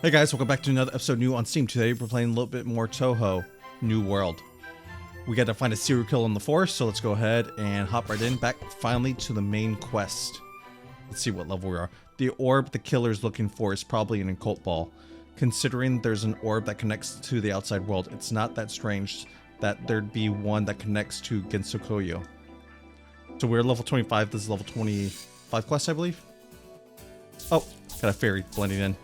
Hey guys, welcome back to another episode new on Steam. Today we're playing a little bit more Touhou, New World. We got to find a serial killer in the forest, so let's go ahead and hop right in, back finally to the main quest. Let's see what level we are. The orb the killer is looking for is probably an occult ball. Considering there's an orb that connects to the outside world, it's not that strange that there'd be one that connects to Gensokoyo. So we're level 25, this is level 25 quest, I believe? Oh, got a fairy blending in.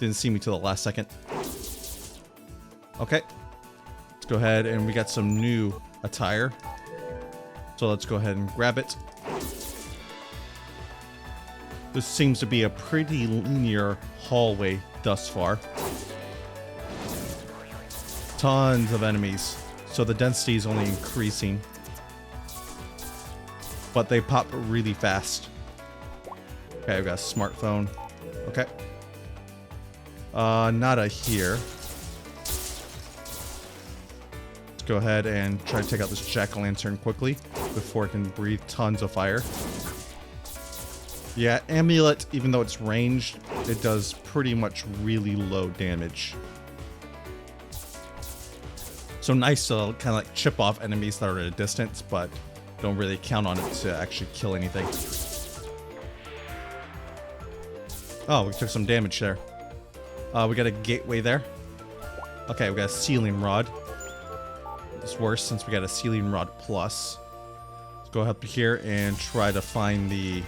Didn't see me till the last second. Okay. Let's go ahead and we got some new attire. So let's go ahead and grab it. This seems to be a pretty linear hallway thus far. Tons of enemies. So the density is only increasing. But they pop really fast. Okay, I've got a smartphone. Okay. Nada here. Let's go ahead and try to take out this jack-o'-lantern quickly before it can breathe tons of fire. Yeah, amulet, even though it's ranged, it does pretty much really low damage. So nice to kind of like chip off enemies that are at a distance, but don't really count on it to actually kill anything. Oh, we took some damage there. We got a gateway there. Okay, we got a sealing rod. It's worse since we got a sealing rod plus. Let's go up here and try to find the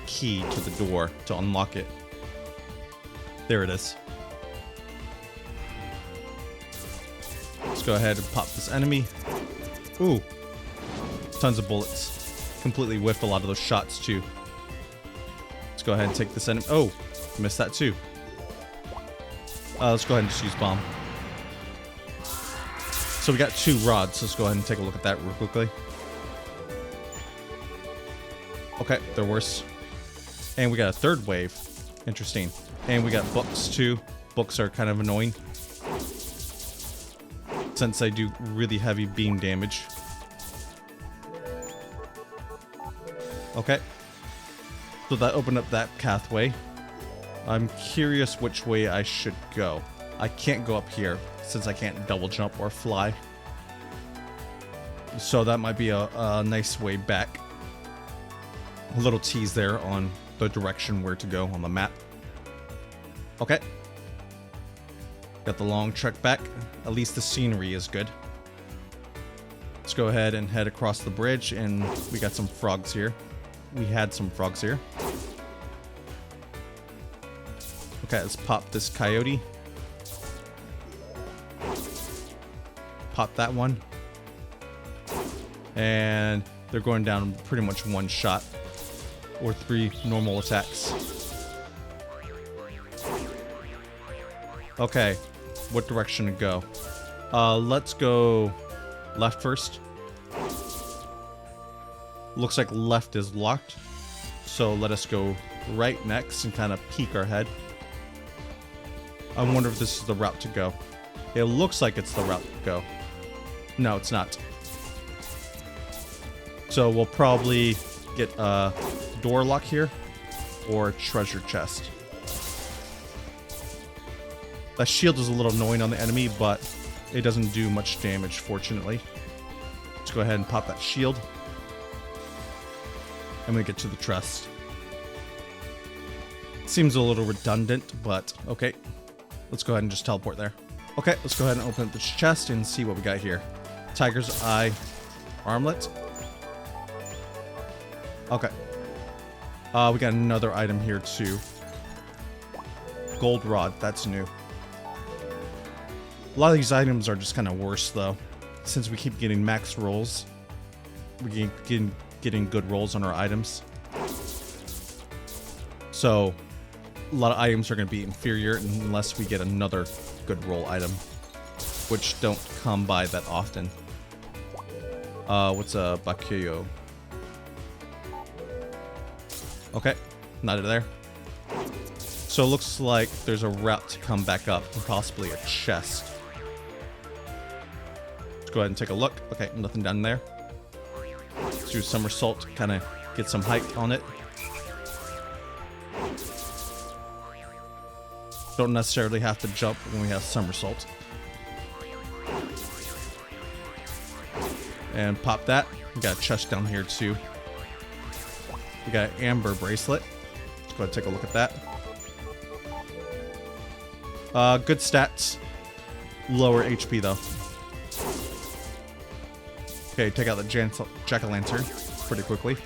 key to the door to unlock it. There it is. Let's go ahead and pop this enemy. Ooh. Tons of bullets. Completely whiffed a lot of those shots too. Let's go ahead and take this enemy. Oh, missed that too. Let's go ahead and just use bomb. So we got two rods. Let's go ahead and take a look at that real quickly. Okay, they're worse. And we got a third wave. Interesting. And we got books too. Books are kind of annoying, since they do really heavy beam damage. Okay. So that opened up that pathway. I'm curious which way I should go. I can't go up here since I can't double jump or fly. So that might be a nice way back. A little tease there on the direction where to go on the map. Okay. Got the long trek back. At least the scenery is good. Let's go ahead and head across the bridge, and we got some frogs here. We had some frogs here. Okay, let's pop this coyote. Pop that one. And they're going down pretty much one shot. Or 3 normal attacks. Okay, what direction to go? Let's go left first. Looks like left is locked. So let us go right next and kind of peek our head. I wonder if this is the route to go. It looks like it's the route to go. No, it's not. So we'll probably get a door lock here or a treasure chest. That shield is a little annoying on the enemy, but it doesn't do much damage, fortunately. Let's go ahead and pop that shield. And we get to the chest. Seems a little redundant, but okay. Let's go ahead and just teleport there. Okay, let's go ahead and open up this chest and see what we got here. Tiger's Eye armlet. Okay. We got another item here too. Gold rod, that's new. A lot of these items are just kind of worse though. Since we keep getting max rolls, we keep getting good rolls on our items. So a lot of items are going to be inferior unless we get another good roll item, which don't come by that often. What's a Bakyo? Okay, not there. So it looks like there's a route to come back up and possibly a chest. Let's go ahead and take a look. Okay, nothing down there. Let's do a somersault, kind of get some height on it. Don't necessarily have to jump when we have somersault. And pop that. We got a chest down here too. We got an amber bracelet. Let's go ahead and take a look at that. Good stats. Lower HP though. Okay, take out the jack-o'-lantern pretty quickly.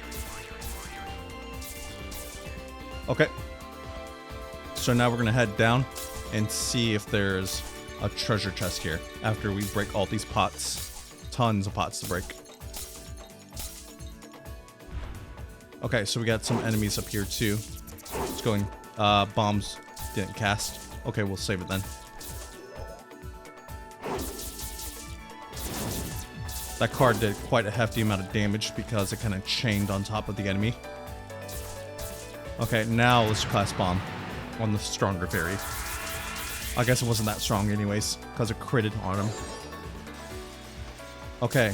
Okay. So now we're gonna head down and see if there's a treasure chest here after we break all these pots. Tons of pots to break. Okay, so we got some enemies up here too. It's going, bombs didn't cast. Okay, we'll save it then. That card did quite a hefty amount of damage because it kind of chained on top of the enemy. Okay, now let's cast bomb on the stronger fairy. I guess it wasn't that strong anyways because it critted on him. Okay,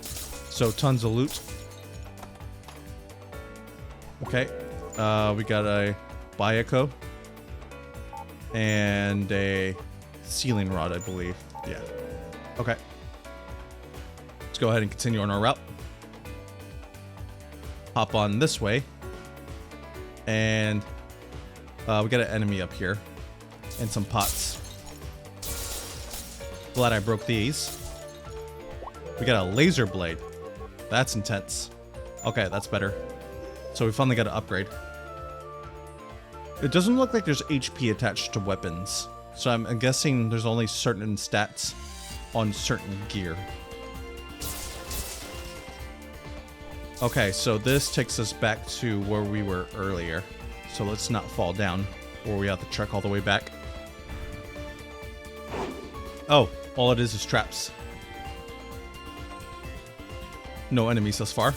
so tons of loot. Okay, we got a Bayako and a ceiling rod, I believe. Yeah. Okay. Let's go ahead and continue on our route. Hop on this way. And we got an enemy up here. And some pots. Glad I broke these. We got a laser blade. That's intense. Okay, that's better. So we finally got an upgrade. It doesn't look like there's HP attached to weapons. So I'm guessing there's only certain stats on certain gear. Okay, so this takes us back to where we were earlier. So let's not fall down, or we have to trek all the way back. Oh, all it is traps. No enemies thus far.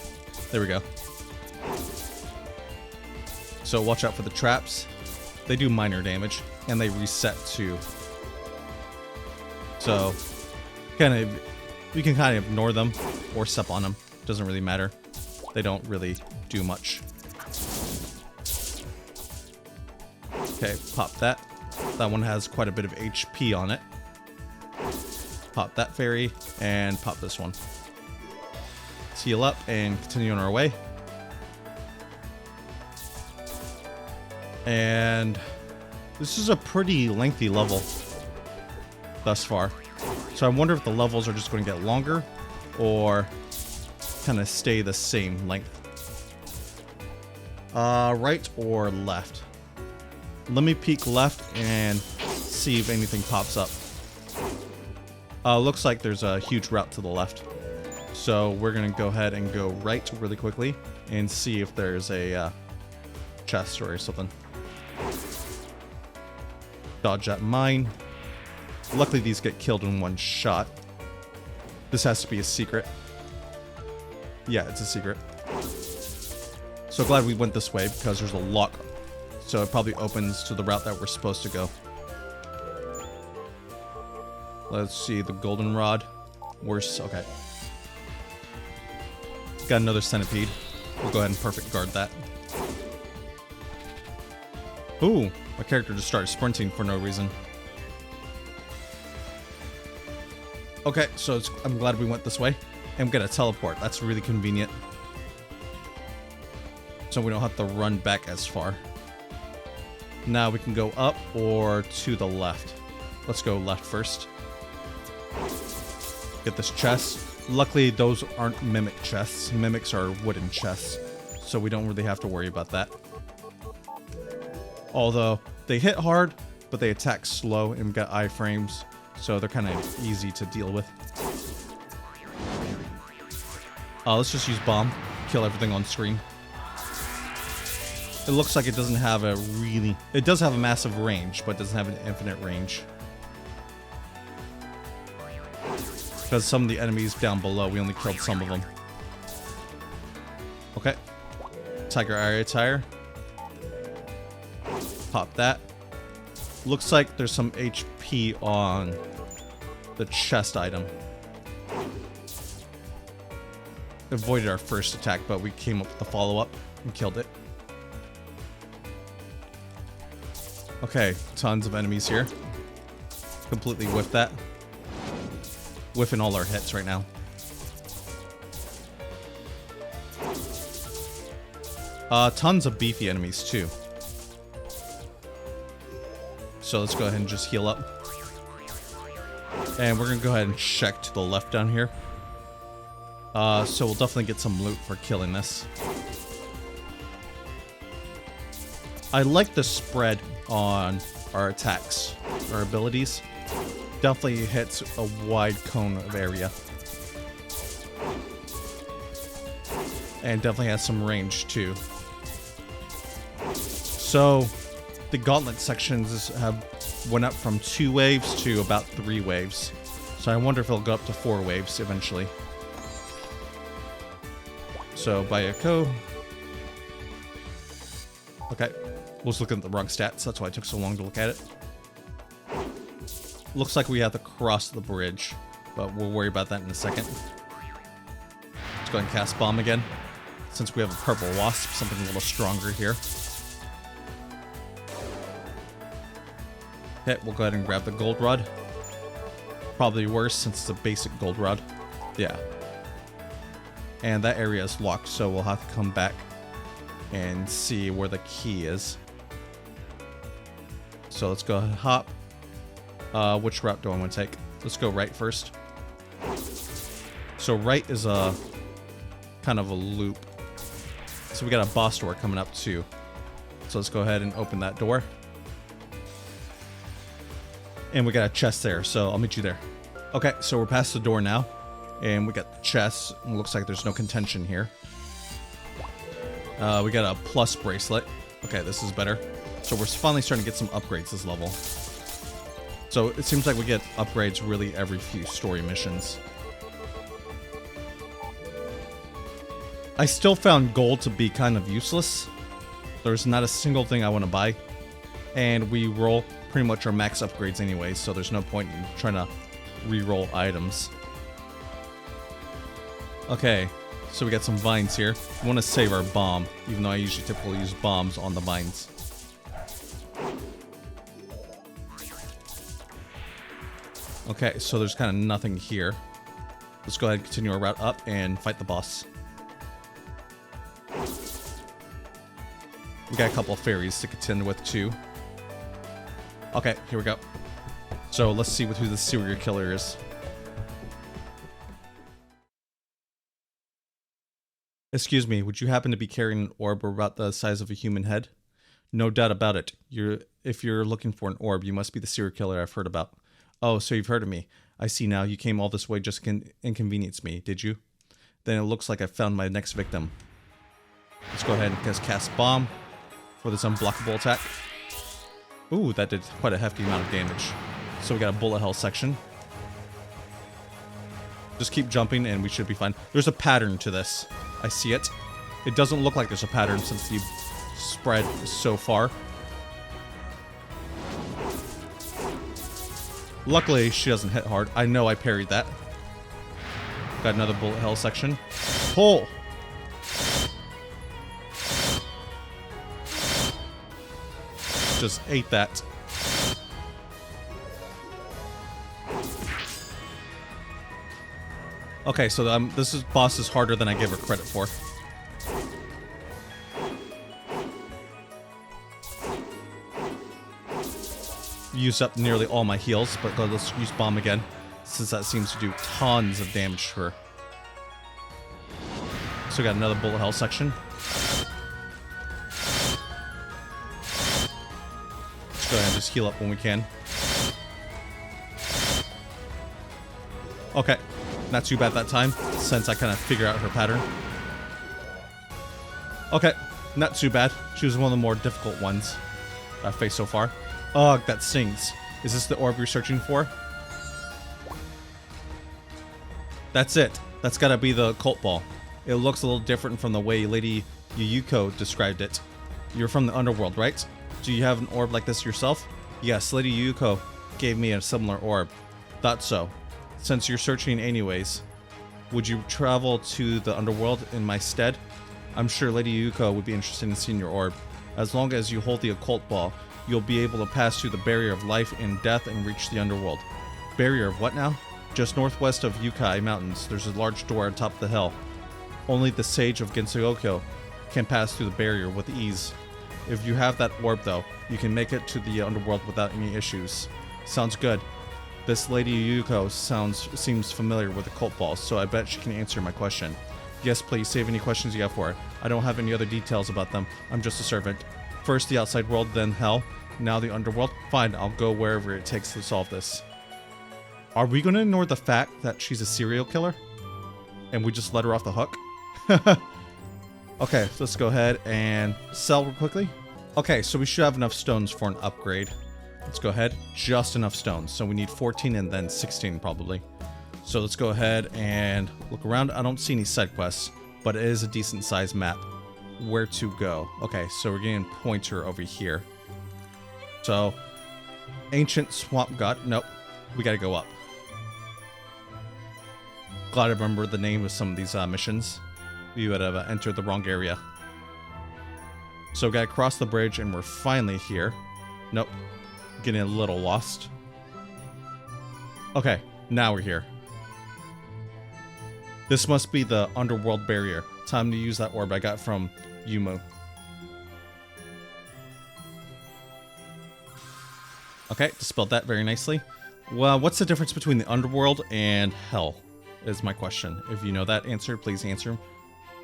There we go. So watch out for the traps. They do minor damage, and they reset too. So, we can kind of ignore them or step on them. Doesn't really matter. They don't really do much. Okay, pop that. That one has quite a bit of HP on it. Pop that fairy, and pop this one. Let's heal up and continue on our way. And this is a pretty lengthy level thus far. So I wonder if the levels are just going to get longer or kind of stay the same length. Right or left? Let me peek left and see if anything pops up. Looks like there's a huge route to the left. So we're going to go ahead and go right really quickly and see if there's a chest or something. Dodge that mine. Luckily these get killed in one shot. This has to be a secret. Yeah, it's a secret. So glad we went this way because there's a lock. So it probably opens to the route that we're supposed to go. Let's see, the goldenrod. Worse, okay. Got another centipede. We'll go ahead and perfect guard that. Ooh, my character just started sprinting for no reason. Okay, so I'm glad we went this way. And we got a teleport. That's really convenient. So we don't have to run back as far. Now we can go up or to the left. Let's go left first. Get this chest. Luckily, those aren't mimic chests. Mimics are wooden chests. So we don't really have to worry about that. Although, they hit hard, but they attack slow and we've got iframes. So they're kind of easy to deal with. Let's just use bomb. Kill everything on screen. It looks like it doesn't have a really... It does have a massive range, but it doesn't have an infinite range. Because some of the enemies down below, we only killed some of them. Okay. Tiger area tire. Pop that. Looks like there's some HP on the chest item. Avoided our first attack, but we came up with the follow-up and killed it. Okay, tons of enemies here. Completely whiffed that. Whiffing all our hits right now. Tons of beefy enemies too. So let's go ahead and just heal up. And we're gonna go ahead and check to the left down here. So we'll definitely get some loot for killing this. I like the spread on our attacks, our abilities. Definitely hits a wide cone of area. And definitely has some range too. So the gauntlet sections have went up from 2 waves to about 3 waves. So I wonder if it'll go up to 4 waves eventually. So Bayako. Okay. Was looking at the wrong stats, that's why it took so long to look at it. Looks like we have to cross the bridge, but we'll worry about that in a second. Let's go ahead and cast Bomb again. Since we have a purple wasp, something a little stronger here. Okay, we'll go ahead and grab the gold rod. Probably worse since it's a basic gold rod. Yeah. And that area is locked, so we'll have to come back and see where the key is. So let's go ahead and hop. Which route do I want to take? Let's go right first. So right is a kind of a loop. So we got a boss door coming up too. So let's go ahead and open that door. And we got a chest there, so I'll meet you there. Okay, so we're past the door now. And we got the chest. It looks like there's no contention here. We got a plus bracelet. Okay, this is better. So we're finally starting to get some upgrades this level. So it seems like we get upgrades really every few story missions. I still found gold to be kind of useless. There's not a single thing I want to buy. And we roll pretty much our max upgrades anyway, so there's no point in trying to re-roll items. Okay, so we got some vines here. I want to save our bomb, even though I usually typically use bombs on the vines. Okay, so there's kind of nothing here. Let's go ahead and continue our route up and fight the boss. We got a couple of fairies to contend with too. Okay, here we go. So let's see who the serial killer is. Excuse me, would you happen to be carrying an orb about the size of a human head? No doubt about it. If you're looking for an orb, you must be the serial killer I've heard about. Oh, so you've heard of me. I see now. You came all this way just to inconvenience me, did you? Then it looks like I found my next victim. Let's go ahead and just cast Bomb for this unblockable attack. Ooh, that did quite a hefty amount of damage. So we got a bullet hell section. Just keep jumping and we should be fine. There's a pattern to this. I see it. It doesn't look like there's a pattern since the spread so far. Luckily, she doesn't hit hard. I know I parried that. Got another bullet hell section. Pull! Just ate that. Okay, so this boss is harder than I give her credit for. Used up nearly all my heals, but let's use Bomb again, since that seems to do tons of damage to her. So we got another bullet hell section. Let's go ahead and just heal up when we can. Okay, not too bad that time, since I kind of figure out her pattern. Okay, not too bad. She was one of the more difficult ones I've faced so far. Ugh, that stings. Is this the orb you're searching for? That's it. That's gotta be the cult ball. It looks a little different from the way Lady Yuyuko described it. You're from the underworld, right? Do you have an orb like this yourself? Yes, Lady Yuyuko gave me a similar orb. Thought so. Since you're searching anyways, would you travel to the underworld in my stead? I'm sure Lady Yuyuko would be interested in seeing your orb. As long as you hold the occult ball, you'll be able to pass through the barrier of life and death and reach the underworld. Barrier of what now? Just northwest of Yukai Mountains, there's a large door on top of the hill. Only the Sage of Gensogokyo can pass through the barrier with ease. If you have that orb though, you can make it to the underworld without any issues. Sounds good. This Lady Yuko seems familiar with the cult balls, so I bet she can answer my question. Yes, please, save any questions you have for her. I don't have any other details about them. I'm just a servant. First the outside world, then hell. Now the underworld. Fine, I'll go wherever it takes to solve this. Are we going to ignore the fact that she's a serial killer? And we just let her off the hook? Okay, so let's go ahead and sell real quickly. Okay, so we should have enough stones for an upgrade. Let's go ahead. Just enough stones. So we need 14 and then 16 probably. So let's go ahead and look around. I don't see any side quests, but it is a decent sized map. Where to go? Okay, so we're getting a pointer over here. So, Ancient Swamp God. Nope, we gotta go up. Glad I remember the name of some of these missions. We would have entered the wrong area. So we gotta cross the bridge and we're finally here. Nope, getting a little lost. Okay, now we're here. This must be the underworld barrier. Time to use that orb I got from Yumu. Okay, dispelled that very nicely. Well, what's the difference between the underworld and hell? Is my question. If you know that answer, please answer.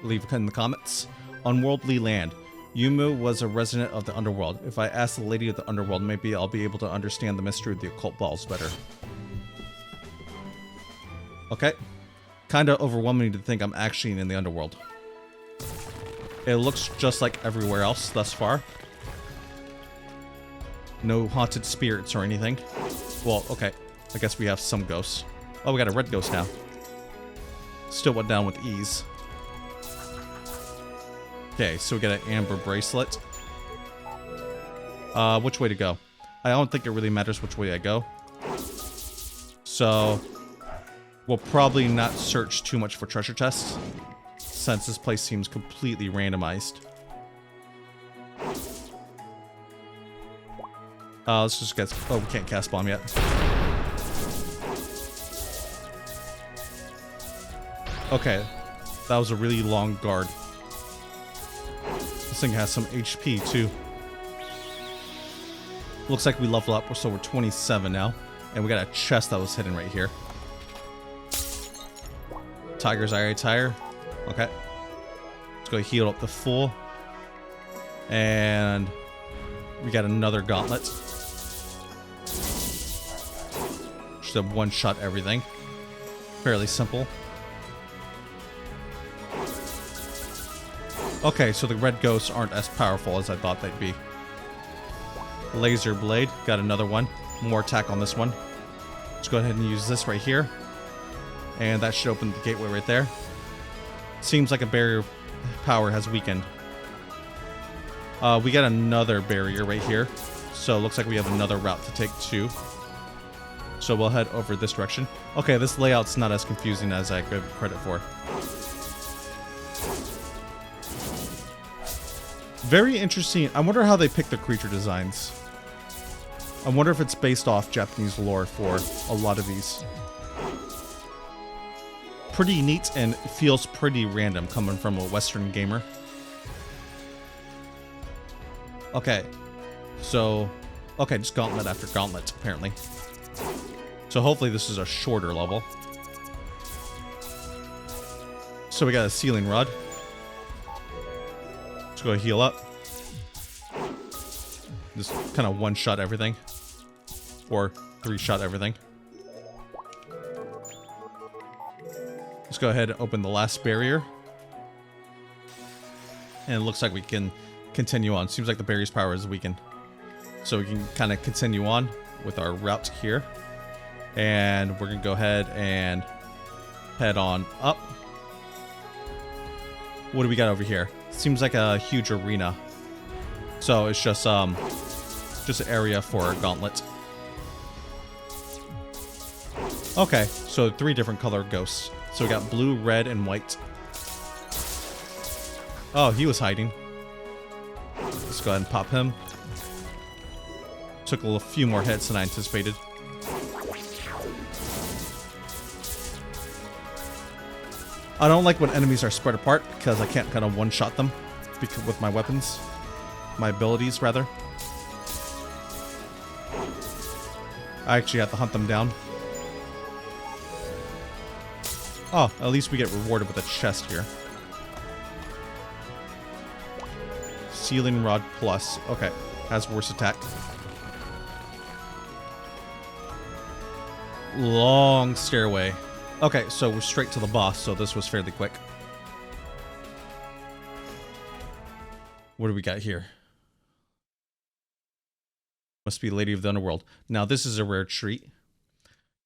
Leave it in the comments. Unworldly land. Yumu was a resident of the underworld. If I ask the lady of the underworld, maybe I'll be able to understand the mystery of the occult balls better. Okay. Kinda overwhelming to think I'm actually in the underworld. It looks just like everywhere else thus far. No haunted spirits or anything. Well, okay. I guess we have some ghosts. Oh, we got a red ghost now. Still went down with ease. Okay, so we got an amber bracelet. Which way to go? I don't think it really matters which way I go. So, we'll probably not search too much for treasure chests, since this place seems completely randomized. Let's just get... Oh, we can't cast bomb yet. Okay, that was a really long guard. This thing has some HP too. Looks like we level up, so we're 27 now. And we got a chest that was hidden right here. Tiger's Eye Tire. Okay. Let's go heal up the full. And we got another gauntlet. Just a one-shot everything. Fairly simple. Okay, so the red ghosts aren't as powerful as I thought they'd be. Laser blade. Got another one. More attack on this one. Let's go ahead and use this right here. And that should open the gateway right there. Seems like a barrier power has weakened. We got another barrier right here. So it looks like we have another route to take too. So we'll head over this direction. Okay, this layout's not as confusing as I give credit for. Very interesting. I wonder how they pick the creature designs. I wonder if it's based off Japanese lore for a lot of these. Pretty neat and feels pretty random coming from a Western gamer. Okay. So, okay, just gauntlet after gauntlet, apparently. So hopefully this is a shorter level. So we got a ceiling rod. Let's go heal up. Just kind of one-shot everything. Or three-shot everything. Let's go ahead and open the last barrier. And it looks like we can continue on. Seems like the barrier's power is weakened. So we can kind of continue on with our route here. And we're going to go ahead and head on up. What do we got over here? Seems like a huge arena. So it's just an area for a gauntlet. Okay, so 3 different color ghosts. So we got blue, red, and white. Oh, he was hiding. Let's go ahead and pop him. Took a few more hits than I anticipated. I don't like when enemies are spread apart because I can't kind of one-shot them with my weapons. My abilities, rather. I actually have to hunt them down. Oh, at least we get rewarded with a chest here. Sealing Rod Plus. Okay, has worse attack. Long stairway. Okay, so we're straight to the boss, so this was fairly quick. What do we got here? Must be Lady of the Underworld. Now, this is a rare treat.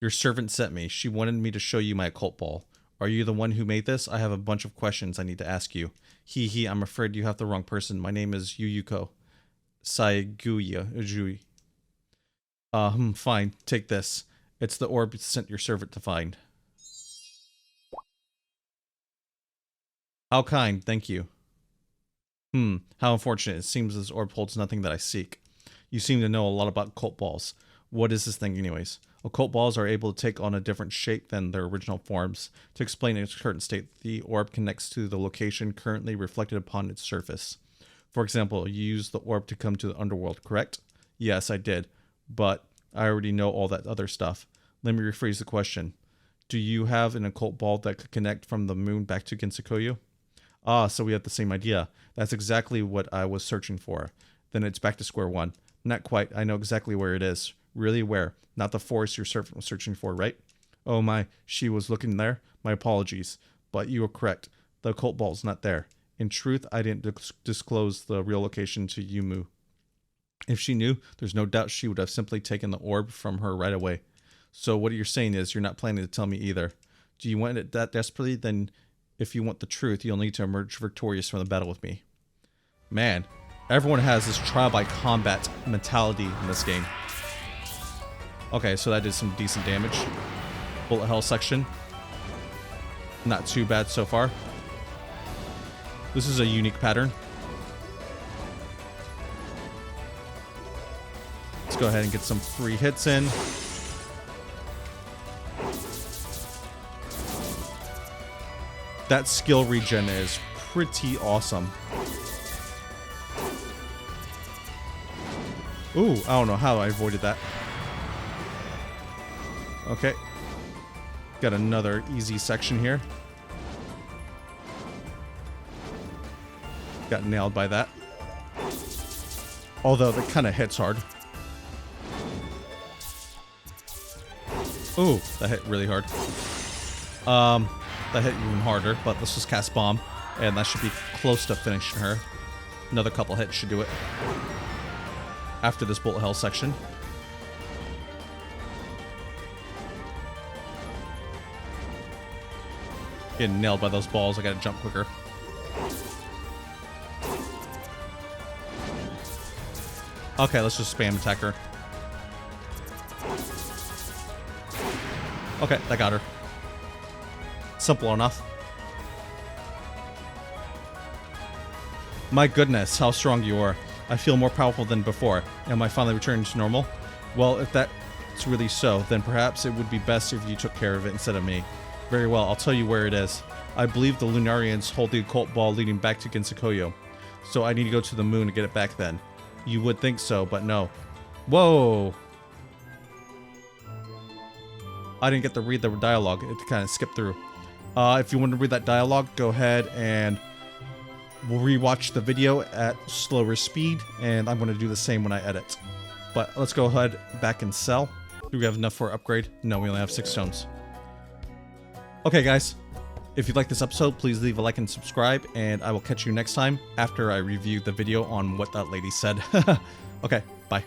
Your servant sent me. She wanted me to show you my occult ball. Are you the one who made this? I have a bunch of questions I need to ask you. I'm afraid you have the wrong person. My name is Yuyuko Saiguya. Fine. Take this. It's the orb sent your servant to find. How kind, thank you. How unfortunate. It seems this orb holds nothing that I seek. You seem to know a lot about occult balls. What is this thing anyways? Occult balls are able to take on a different shape than their original forms. To explain its current state, the orb connects to the location currently reflected upon its surface. For example, you used the orb to come to the underworld, correct? Yes, I did. But I already know all that other stuff. Let me rephrase the question. Do you have an occult ball that could connect from the moon back to Ginsakoyo? Ah, so we have the same idea. That's exactly what I was searching for. Then it's back to square one. Not quite. I know exactly where it is. Really where? Not the forest your servant was searching for, right? Oh my, she was looking there? My apologies. But you were correct. The occult ball's not there. In truth, I didn't disclose the real location to Yumu. If she knew, there's no doubt she would have simply taken the orb from her right away. So what you're saying is you're not planning to tell me either. Do you want it that desperately? Then if you want the truth, you'll need to emerge victorious from the battle with me. Man, everyone has this trial by combat mentality in this game. Okay, so that did some decent damage. Bullet hell section. Not too bad so far. This is a unique pattern. Let's go ahead and get some free hits in. That skill regen is pretty awesome. Ooh, I don't know how I avoided that. Okay. Got another easy section here. Got nailed by that. Although that kind of hits hard. Ooh, that hit really hard. That hit even harder, but let's just cast Bomb, and that should be close to finishing her. Another couple hits should do it. After this bullet hell section. Getting nailed by those balls, I gotta jump quicker. Okay, let's just spam attack her. Okay, that got her. Simple enough. My goodness, how strong you are. I feel more powerful than before. Am I finally returning to normal? Well, if that's really so, then perhaps it would be best if you took care of it instead of me. Very well, I'll tell you where it is. I believe the Lunarians hold the occult ball leading back to Ginsakoyo. So I need to go to the moon to get it back then. You would think so, but no. Whoa! I didn't get to read the dialogue. It kind of skipped through. If you want to read that dialogue, go ahead and we'll rewatch the video at slower speed, and I'm going to do the same when I edit. But let's go ahead back and sell. Do we have enough for an upgrade? No, we only have 6 stones. Okay, guys. If you like this episode, please leave a like and subscribe, and I will catch you next time after I review the video on what that lady said. Okay, bye.